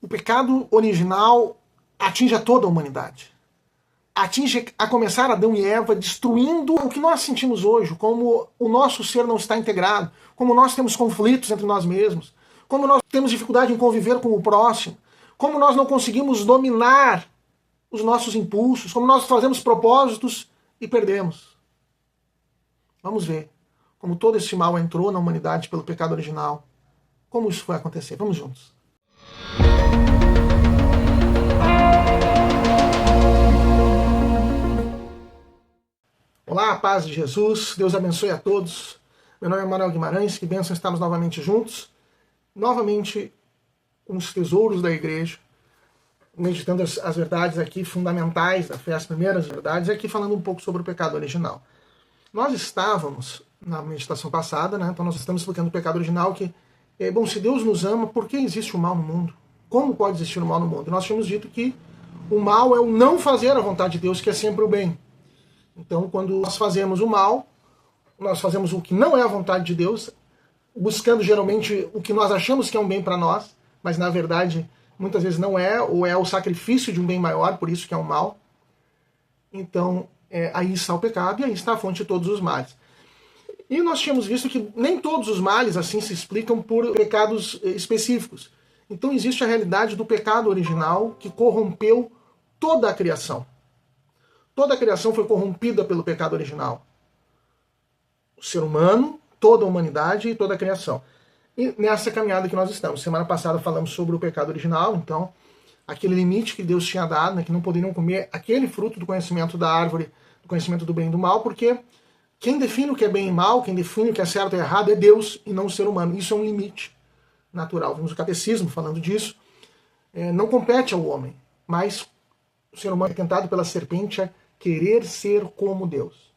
O pecado original atinge a toda a humanidade. Atinge, a começar, Adão e Eva, destruindo o que nós sentimos hoje, como o nosso ser não está integrado, como nós temos conflitos entre nós mesmos, como nós temos dificuldade em conviver com o próximo, como nós não conseguimos dominar os nossos impulsos, como nós fazemos propósitos e perdemos. Vamos ver como todo esse mal entrou na humanidade pelo pecado original. Como isso foi acontecer? Vamos juntos. Olá, paz de Jesus, Deus abençoe a todos. Meu nome é Manuel Guimarães, que bênção estarmos novamente juntos. Novamente, uns tesouros da igreja, meditando as verdades aqui fundamentais da fé, as primeiras verdades, aqui falando um pouco sobre o pecado original. Nós estávamos, na meditação passada, então nós estamos explicando o pecado original, que, se Deus nos ama, por que existe o mal no mundo? Como pode existir o mal no mundo? E nós tínhamos dito que o mal é o não fazer a vontade de Deus, que é sempre o bem. Então, quando nós fazemos o mal, nós fazemos o que não é a vontade de Deus, buscando geralmente o que nós achamos que é um bem para nós, mas na verdade muitas vezes não é, ou é o sacrifício de um bem maior, por isso que é um mal. Então, aí está o pecado e aí está a fonte de todos os males. E nós tínhamos visto que nem todos os males assim se explicam por pecados específicos. Então existe a realidade do pecado original que corrompeu toda a criação. Toda a criação foi corrompida pelo pecado original. O ser humano, toda a humanidade e toda a criação. E nessa caminhada que nós estamos. Semana passada falamos sobre o pecado original, então, aquele limite que Deus tinha dado, que não poderiam comer aquele fruto do conhecimento da árvore, do conhecimento do bem e do mal, porque quem define o que é bem e mal, quem define o que é certo e errado é Deus e não o ser humano. Isso é um limite natural. Vimos o catecismo falando disso. Não compete ao homem, mas o ser humano é tentado pela serpente a querer ser como Deus.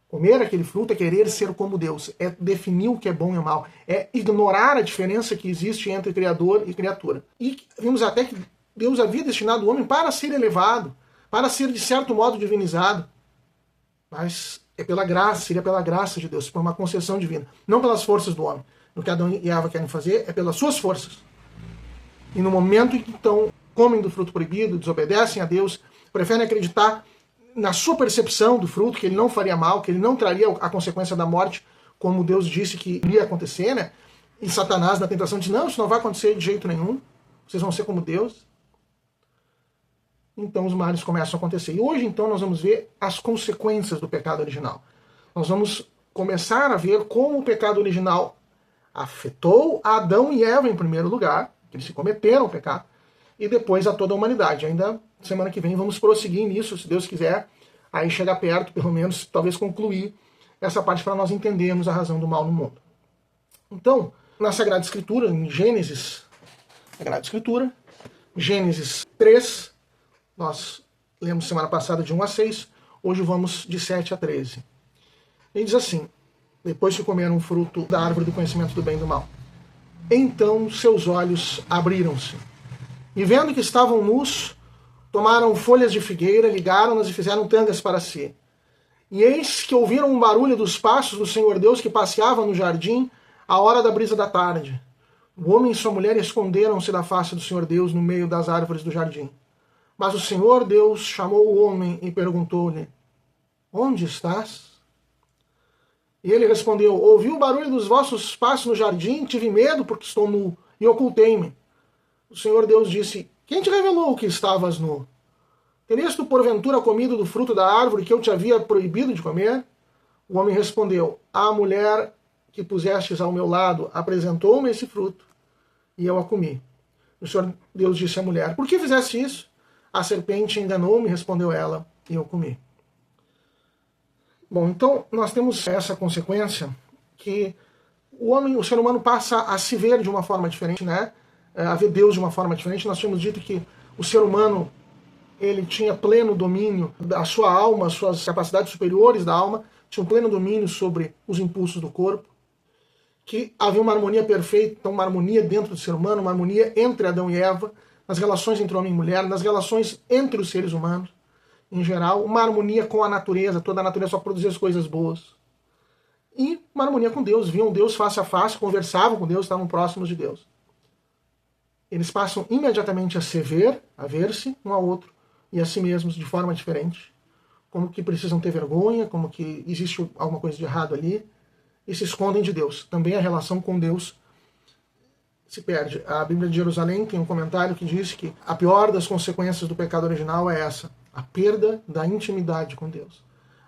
Comer aquele fruto é querer ser como Deus, é definir o que é bom e o mal, é ignorar a diferença que existe entre Criador e criatura. E vimos até que Deus havia destinado o homem para ser elevado, para ser de certo modo divinizado. Mas é pela graça, seria pela graça de Deus, por uma concessão divina, não pelas forças do homem. No que Adão e Eva querem fazer é pelas suas forças. E no momento em que então comem do fruto proibido, desobedecem a Deus, preferem acreditar na sua percepção do fruto, que ele não faria mal, que ele não traria a consequência da morte, como Deus disse que iria acontecer, né? E Satanás, na tentação, diz, não, isso não vai acontecer de jeito nenhum, vocês vão ser como Deus. Então os males começam a acontecer. E hoje, então, nós vamos ver as consequências do pecado original. Nós vamos começar a ver como o pecado original afetou Adão e Eva em primeiro lugar, que eles se cometeram o pecado, e depois a toda a humanidade. Ainda semana que vem vamos prosseguir nisso, se Deus quiser, aí chegar perto, pelo menos, talvez concluir essa parte para nós entendermos a razão do mal no mundo. Então, na Sagrada Escritura, em Gênesis, Sagrada Escritura, Gênesis 3, nós lemos semana passada de 1 a 6, hoje vamos de 7 a 13. Ele diz assim, depois que comeram o fruto da árvore do conhecimento do bem e do mal, então seus olhos abriram-se, e vendo que estavam nus, tomaram folhas de figueira, ligaram-nas e fizeram tangas para si. E eis que ouviram um barulho dos passos do Senhor Deus que passeava no jardim à hora da brisa da tarde. O homem e sua mulher esconderam-se da face do Senhor Deus no meio das árvores do jardim. Mas o Senhor Deus chamou o homem e perguntou-lhe, onde estás? E ele respondeu, ouvi o barulho dos vossos passos no jardim, tive medo porque estou nu e ocultei-me. O Senhor Deus disse, quem te revelou que estavas nu? Terias tu porventura comido do fruto da árvore que eu te havia proibido de comer? O homem respondeu, a mulher que pusestes ao meu lado apresentou-me esse fruto, e eu a comi. O Senhor Deus disse à mulher, por que fizeste isso? A serpente enganou-me, respondeu ela, e eu comi. Bom, então nós temos essa consequência que o ser humano passa a se ver de uma forma diferente, né? A ver Deus de uma forma diferente. Nós tínhamos dito que o ser humano ele tinha pleno domínio da sua alma, as suas capacidades superiores da alma, tinha um pleno domínio sobre os impulsos do corpo, que havia uma harmonia perfeita, uma harmonia dentro do ser humano, uma harmonia entre Adão e Eva, nas relações entre homem e mulher, nas relações entre os seres humanos, em geral, uma harmonia com a natureza, toda a natureza só produzia as coisas boas. E uma harmonia com Deus, viam Deus face a face, conversavam com Deus, estavam próximos de Deus. eles passam imediatamente a se ver, a ver-se um ao outro e a si mesmos de forma diferente, como que precisam ter vergonha, como que existe alguma coisa de errado ali, e se escondem de Deus. Também a relação com Deus se perde. A Bíblia de Jerusalém tem um comentário que diz que a pior das consequências do pecado original é essa: a perda da intimidade com Deus,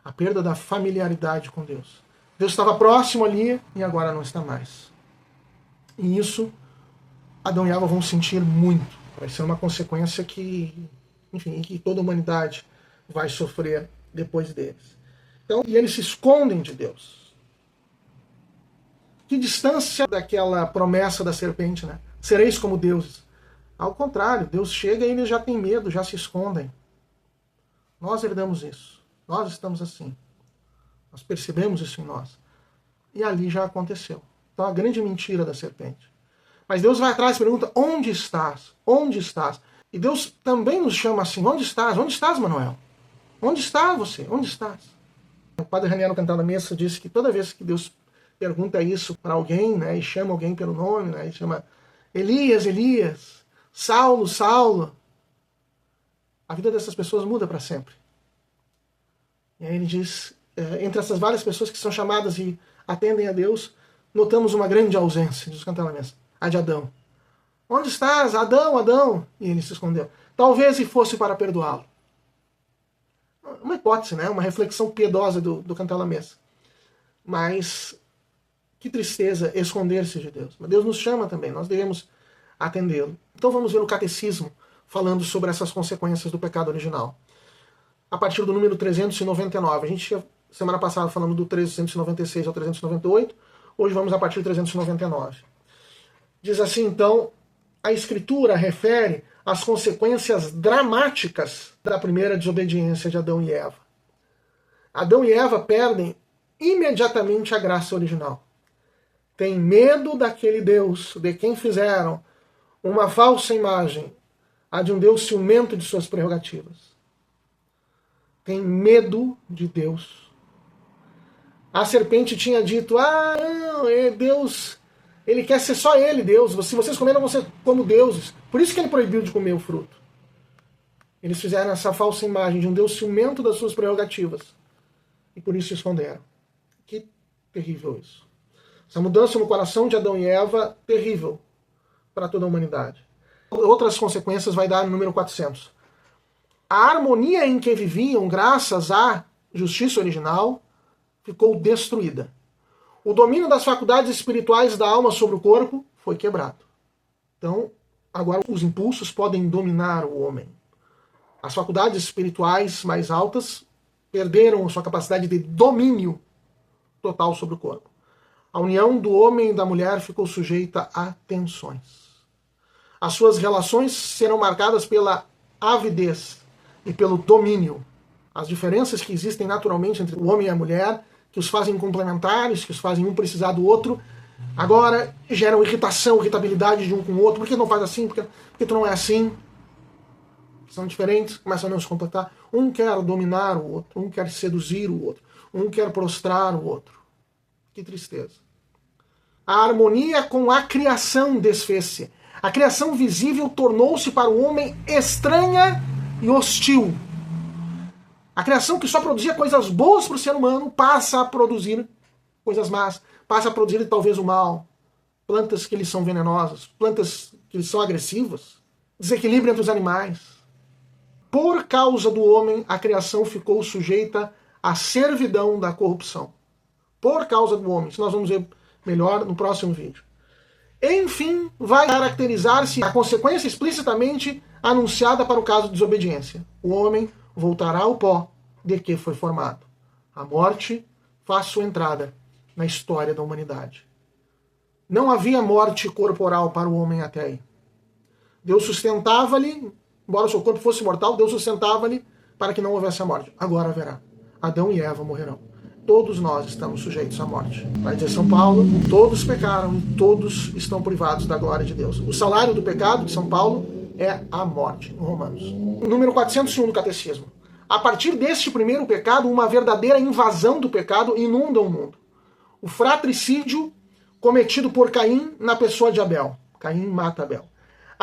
a perda da familiaridade com Deus. Deus estava próximo ali e agora não está mais. E isso Adão e Eva vão sentir muito. Vai ser uma consequência que, enfim, que toda a humanidade vai sofrer depois deles. Então, e eles se escondem de Deus. Que distância daquela promessa da serpente, né? Sereis como deuses. Ao contrário, Deus chega e eles já têm medo, já se escondem. Nós herdamos isso. Nós estamos assim. Nós percebemos isso em nós. E ali já aconteceu. Então, a grande mentira da serpente. Mas Deus vai atrás e pergunta: onde estás? Onde estás? E Deus também nos chama assim: onde estás? Onde estás, Manuel? Onde está você? Onde estás? O padre Raniero, no Cantar da Missa, disse que toda vez que Deus pergunta isso para alguém, né, e chama alguém pelo nome, né, e chama Elias, Elias, Saulo, Saulo, a vida dessas pessoas muda para sempre. E aí ele diz, entre essas várias pessoas que são chamadas e atendem a Deus, notamos uma grande ausência, diz o Cantar da Missa, a de Adão. Onde estás? Adão, Adão! E ele se escondeu. Talvez se fosse para perdoá-lo. Uma hipótese, né? Uma reflexão piedosa do Cantar da Missa. Mas que tristeza esconder-se de Deus. Mas Deus nos chama também, nós devemos atendê-lo. Então vamos ver o Catecismo falando sobre essas consequências do pecado original. A partir do número 399. A gente tinha semana passada falando do 396 ao 398. Hoje vamos a partir do 399. Diz assim, então, a Escritura refere às consequências dramáticas da primeira desobediência de Adão e Eva. Adão e Eva perdem imediatamente a graça original. Têm medo daquele Deus, de quem fizeram uma falsa imagem, a de um Deus ciumento de suas prerrogativas. Têm medo de Deus. A serpente tinha dito, não, Deus, ele quer ser só ele, Deus. Se vocês comerem, vão ser como deuses. Por isso que ele proibiu de comer o fruto. Eles fizeram essa falsa imagem de um Deus ciumento das suas prerrogativas. E por isso se esconderam. Que terrível isso. Essa mudança no coração de Adão e Eva, terrível para toda a humanidade. Outras consequências vai dar no número 400. A harmonia em que viviam, graças à justiça original, ficou destruída. O domínio das faculdades espirituais da alma sobre o corpo foi quebrado. Então, agora os impulsos podem dominar o homem. As faculdades espirituais mais altas perderam a sua capacidade de domínio total sobre o corpo. A união do homem e da mulher ficou sujeita a tensões. As suas relações serão marcadas pela avidez e pelo domínio. As diferenças que existem naturalmente entre o homem e a mulher, que os fazem complementares, que os fazem um precisar do outro, agora geram irritação, irritabilidade de um com o outro. Por que não faz assim? Por que tu não é assim? São diferentes, começam a não se completar. Um quer dominar o outro, um quer seduzir o outro, um quer prostrar o outro. Que tristeza. A harmonia com a criação desfez-se. A criação visível tornou-se para o homem estranha e hostil. A criação que só produzia coisas boas para o ser humano passa a produzir coisas más, passa a produzir talvez o mal. Plantas que lhes são venenosas, plantas que lhes são agressivas, desequilíbrio entre os animais. Por causa do homem, a criação ficou sujeita à servidão da corrupção. Por causa do homem. Isso nós vamos ver melhor no próximo vídeo. Enfim, vai caracterizar-se a consequência explicitamente anunciada para o caso de desobediência. O homem voltará ao pó de que foi formado. A morte faz sua entrada na história da humanidade. Não havia morte corporal para o homem até aí. Deus sustentava-lhe, embora o seu corpo fosse mortal, Deus sustentava-lhe para que não houvesse a morte. Agora haverá. Adão e Eva morrerão. Todos nós estamos sujeitos à morte. Vai dizer São Paulo, todos pecaram e todos estão privados da glória de Deus. O salário do pecado de São Paulo é a morte, em Romanos. Número 401 do Catecismo. A partir deste primeiro pecado, uma verdadeira invasão do pecado inunda o mundo. O fratricídio cometido por Caim na pessoa de Abel. Caim mata Abel.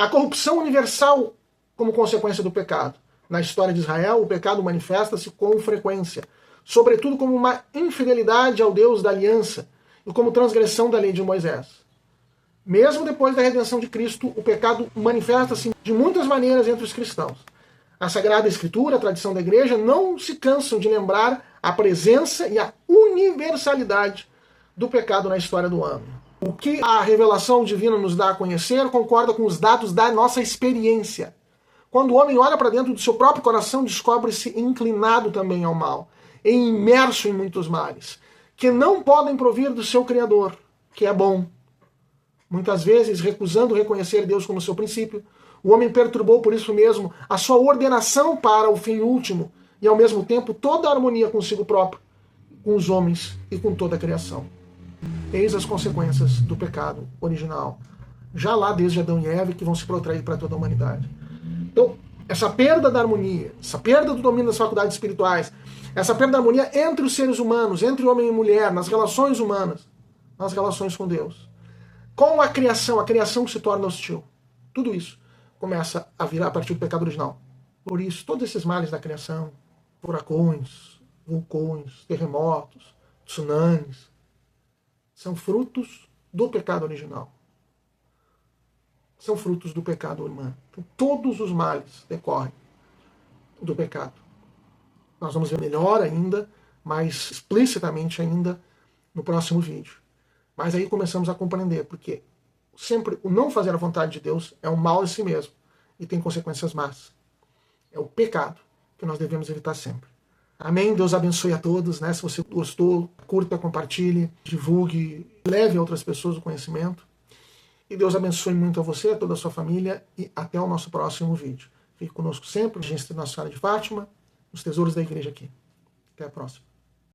A corrupção universal como consequência do pecado. Na história de Israel, o pecado manifesta-se com frequência, sobretudo como uma infidelidade ao Deus da aliança e como transgressão da lei de Moisés. Mesmo depois da redenção de Cristo, o pecado manifesta-se de muitas maneiras entre os cristãos. A Sagrada Escritura, a tradição da igreja, não se cansam de lembrar a presença e a universalidade do pecado na história do homem. O que a revelação divina nos dá a conhecer concorda com os dados da nossa experiência. Quando o homem olha para dentro do seu próprio coração, descobre-se inclinado também ao mal, e imerso em muitos males, que não podem provir do seu Criador, que é bom. Muitas vezes, recusando reconhecer Deus como seu princípio, o homem perturbou por isso mesmo a sua ordenação para o fim último e, ao mesmo tempo, toda a harmonia consigo próprio, com os homens e com toda a criação. Eis as consequências do pecado original, já lá desde Adão e Eva, que vão se protrair para toda a humanidade. Então, essa perda da harmonia, essa perda do domínio das faculdades espirituais, essa perda da harmonia entre os seres humanos, entre homem e mulher, nas relações humanas, nas relações com Deus, com a criação que se torna hostil, tudo isso começa a virar a partir do pecado original. Por isso, todos esses males da criação, furacões, vulcões, terremotos, tsunamis, são frutos do pecado original. São frutos do pecado humano. Então, todos os males decorrem do pecado. Nós vamos ver melhor ainda, mais explicitamente ainda, no próximo vídeo. Mas aí começamos a compreender, porque sempre o não fazer a vontade de Deus é um mal em si mesmo e tem consequências más. É o pecado que nós devemos evitar sempre. Amém? Deus abençoe a todos, né? Se você gostou, curta, compartilhe, divulgue, leve a outras pessoas o conhecimento. E Deus abençoe muito a você, a toda a sua família e até o nosso próximo vídeo. Fique conosco sempre, Agência Nossa Senhora de Fátima, os tesouros da igreja aqui. Até a próxima.